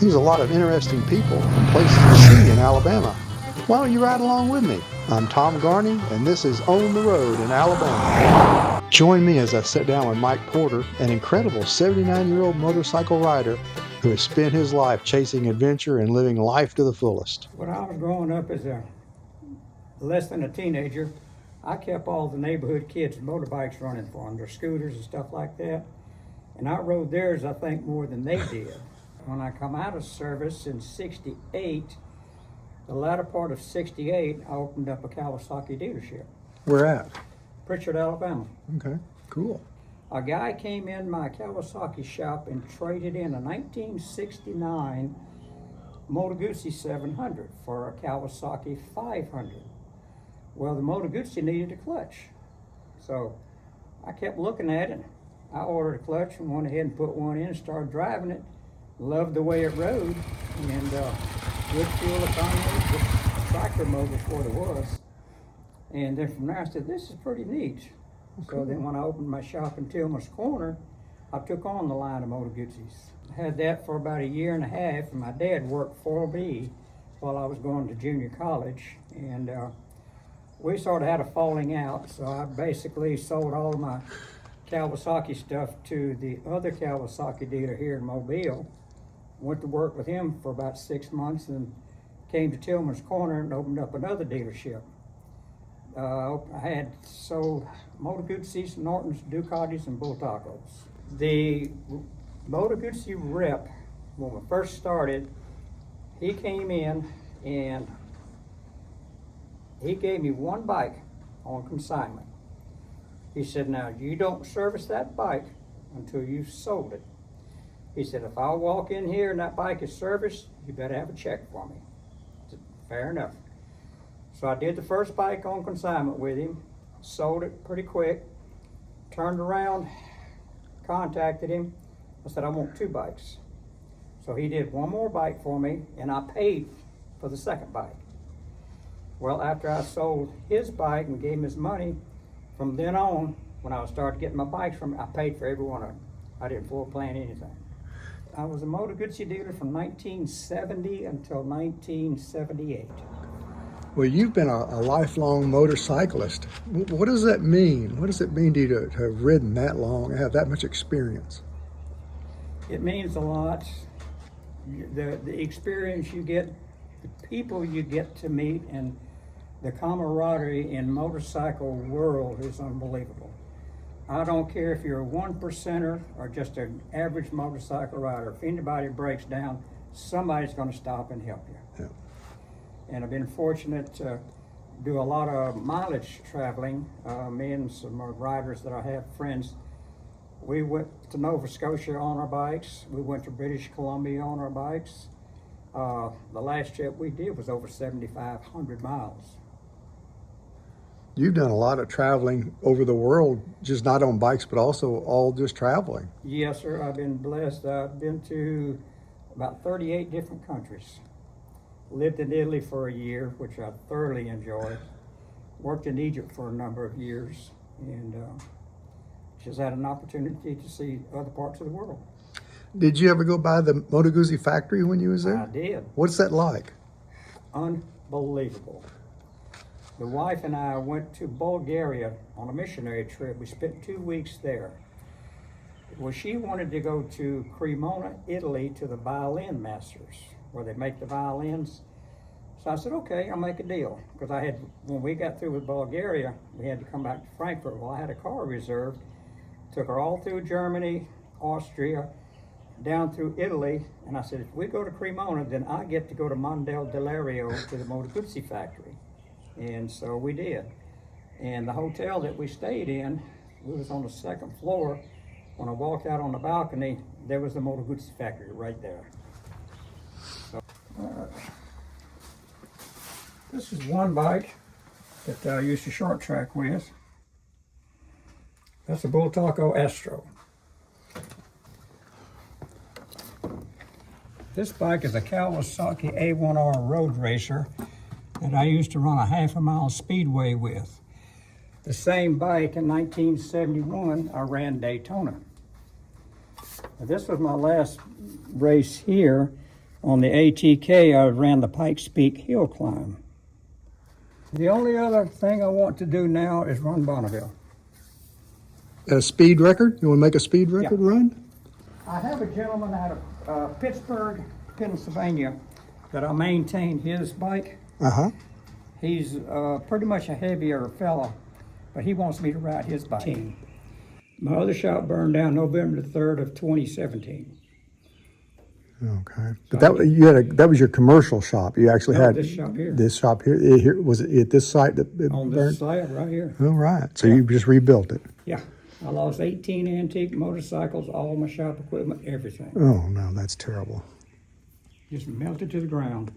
There's a lot of interesting people and places to see in Alabama. Why don't you ride along with me? I'm Tom Garney, and this is On the Road in Alabama. Join me as I sit down with Mike Porter, an incredible 79-year-old motorcycle rider who has spent his life chasing adventure and living life to the fullest. When I was growing up as a less than a teenager, I kept all the neighborhood kids' motorbikes running for them, their scooters and stuff like that. And I rode theirs, I think, more than they did. When I come out of service in 68, the latter part of 68, I opened up a Kawasaki dealership. Where at? Pritchard, Alabama. Okay, cool. A guy came in my Kawasaki shop and traded in a 1969 Moto Guzzi 700 for a Kawasaki 500. Well, the Moto Guzzi needed a clutch. So I kept looking at it. I ordered a clutch and went ahead and put one in and started driving it. Loved the way it rode, and good fuel economy, good tractor mode is what it was. And then from there I said, this is pretty neat. So then when I opened my shop in Tillman's Corner, I took on the line of Moto Guzzis. I had that for about a year and a half, and my dad worked for me while I was going to junior college. And we sort of had a falling out, so I basically sold all of my Kawasaki stuff to the other Kawasaki dealer here in Mobile. Went to work with him for about 6 months and came to Tillman's Corner and opened up another dealership. I had sold Moto Guzzis, Nortons, Ducatis, and Bull Tacos. The Moto Guzzi rep, when we first started, he came in and he gave me one bike on consignment. He said, now you don't service that bike until you've sold it. He said, if I walk in here and that bike is serviced, you better have a check for me. I said, fair enough. So I did the first bike on consignment with him, sold it pretty quick, turned around, contacted him. I said, I want 2 bikes. So he did one more bike for me, and I paid for the second bike. Well, after I sold his bike and gave him his money, from then on, when I started getting my bikes from him, I paid for every one of them. I didn't floor plan anything. I was a Moto Guzzi dealer from 1970 until 1978. Well, you've been a lifelong motorcyclist. What does that mean? What does it mean to you to have ridden that long and have that much experience? It means a lot. The experience you get, the people you get to meet, and the camaraderie in motorcycle world is unbelievable. I don't care if you're a 1%er or just an average motorcycle rider. If anybody breaks down, somebody's going to stop and help you. Yeah. And I've been fortunate to do a lot of mileage traveling. Me and some riders that I have, friends, we went to Nova Scotia on our bikes. We went to British Columbia on our bikes. The last trip we did was over 7,500 miles. You've done a lot of traveling over the world, just not on bikes, but also all just traveling. Yes, sir. I've been blessed. I've been to about 38 different countries. Lived in Italy for a year, which I thoroughly enjoyed. Worked in Egypt for a number of years, and just had an opportunity to see other parts of the world. Did you ever go by the Moto Guzzi factory when you was there? I did. What's that like? Unbelievable. The wife and I went to Bulgaria on a missionary trip. We spent 2 weeks there. Well, she wanted to go to Cremona, Italy, to the violin masters, where they make the violins. So I said, okay, I'll make a deal. Because when we got through with Bulgaria, we had to come back to Frankfurt. Well, I had a car reserved. Took her all through Germany, Austria, down through Italy. And I said, if we go to Cremona, then I get to go to Mondel Delario to the Moto Guzzi factory. And so we did. And the hotel that we stayed in, we was on the 2nd floor. When I walked out on the balcony, there was the Moto Guzzi factory right there. So, this is one bike that I used to short track with. That's a Bull Taco Astro. This bike is a Kawasaki A1R road racer that I used to run a half-a-mile speedway with. The same bike in 1971, I ran Daytona. Now, this was my last race here, On the ATK, I ran the Pikes Peak hill climb. The only other thing I want to do now is run Bonneville. A speed record? You want to make a speed record run? I have a gentleman out of Pittsburgh, Pennsylvania, that I maintain his bike. Uh-huh. He's pretty much a heavier fella, but he wants me to ride his bike. My other shop burned down November the 3rd of 2017. Okay. But that was your commercial shop. You actually had this shop here. This shop here. Was it at this site that it On burned? this side right here. Oh, right. So you just rebuilt it. Yeah. I lost 18 antique motorcycles, all my shop equipment, everything. Oh, no, that's terrible. Just melted to the ground.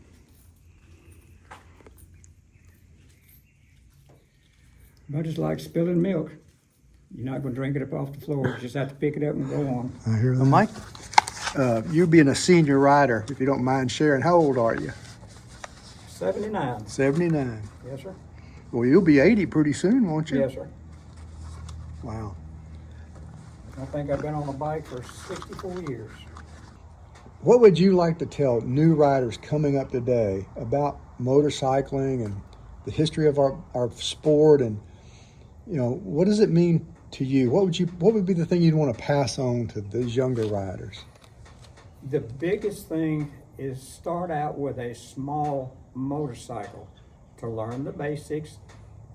But it's like spilling milk. You're not going to drink it up off the floor. You just have to pick it up and go on. I hear that. Mike, you being a senior rider, if you don't mind sharing, how old are you? 79. 79. Yes, sir. Well, you'll be 80 pretty soon, won't you? Yes, sir. Wow. I think I've been on a bike for 64 years. What would you like to tell new riders coming up today about motorcycling and the history of our sport, and what does it mean to you? What would be the thing you'd want to pass on to these younger riders? The biggest thing is start out with a small motorcycle to learn the basics,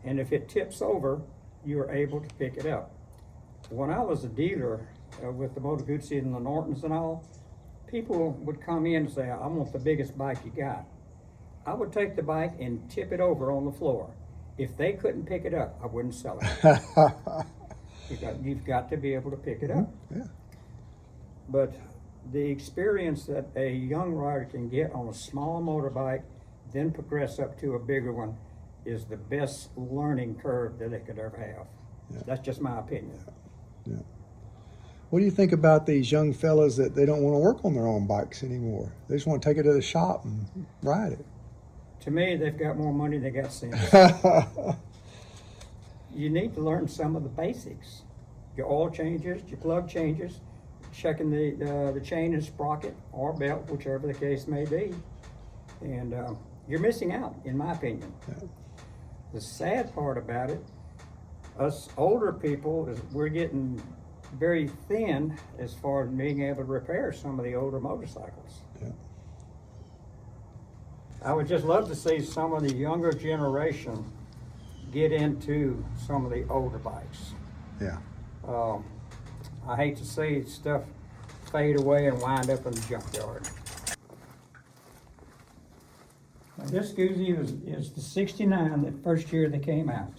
and if it tips over, you're able to pick it up. When I was a dealer with the Moto Guzzi and the Nortons and all, people would come in and say, I want the biggest bike you got. I would take the bike and tip it over on the floor. If they couldn't pick it up, I wouldn't sell it. You've got to be able to pick it up. Yeah. But the experience that a young rider can get on a small motorbike, then progress up to a bigger one, is the best learning curve that they could ever have. Yeah. That's just my opinion. Yeah. What do you think about these young fellas that they don't want to work on their own bikes anymore? They just want to take it to the shop and ride it. To me, they've got more money than they got sense. You need to learn some of the basics. Your oil changes, your plug changes, checking the chain and sprocket or belt, whichever the case may be. And you're missing out, in my opinion. Yeah. The sad part about it, us older people, is we're getting very thin as far as being able to repair some of the older motorcycles. Yeah. I would just love to see some of the younger generation get into some of the older bikes. Yeah. I hate to see stuff fade away and wind up in the junkyard. Now, this Guzzi is the 69, the first year they came out.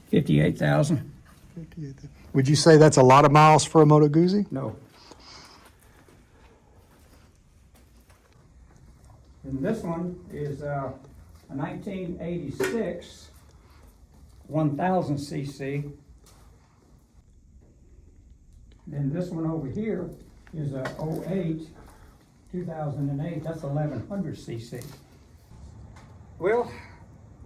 58,000. Would you say that's a lot of miles for a Moto Guzzi? No. And this one is a 1986 1000 cc. Then this one over here is a 08 2008. That's 1100 cc. Well,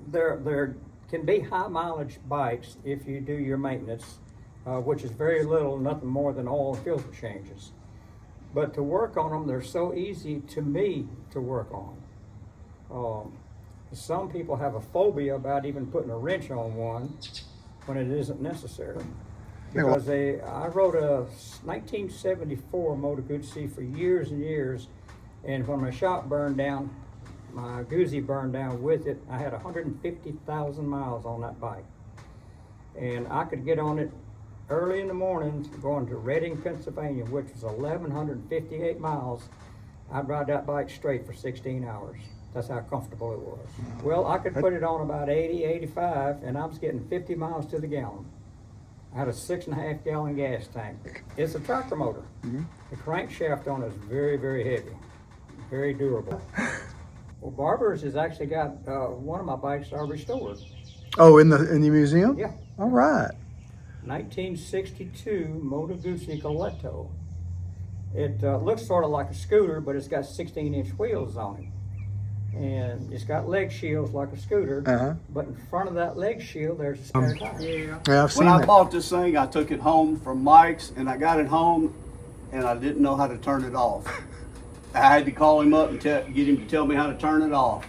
there can be high mileage bikes if you do your maintenance, which is very little, nothing more than oil and filter changes. But to work on them, they're so easy to me to work on. Some people have a phobia about even putting a wrench on one when it isn't necessary. Because I rode a 1974 Moto Guzzi for years and years, and when my shop burned down, my Guzzi burned down with it. I had 150,000 miles on that bike. And I could get on it early in the morning going to Reading, Pennsylvania, which was 1,158 miles. I'd ride that bike straight for 16 hours. That's how comfortable it was. Well, I could put it on about 80, 85, and I was getting 50 miles to the gallon. I had a 6.5 gallon gas tank. It's a tractor motor. Mm-hmm. The crankshaft on it is very, very heavy, very durable. Well, Barber's has actually got one of my bikes are restored. Oh, in the museum? Yeah. All right. 1962 Moto Guzzi Coletto. It looks sort of like a scooter, but it's got 16-inch wheels on it. And it's got leg shields like a scooter, but in front of that leg shield, there's a spare tire. Yeah, I've seen when I that. bought this thing, I took it home from Mike's, and I got it home, and I didn't know how to turn it off. I had to call him up and get him to tell me how to turn it off.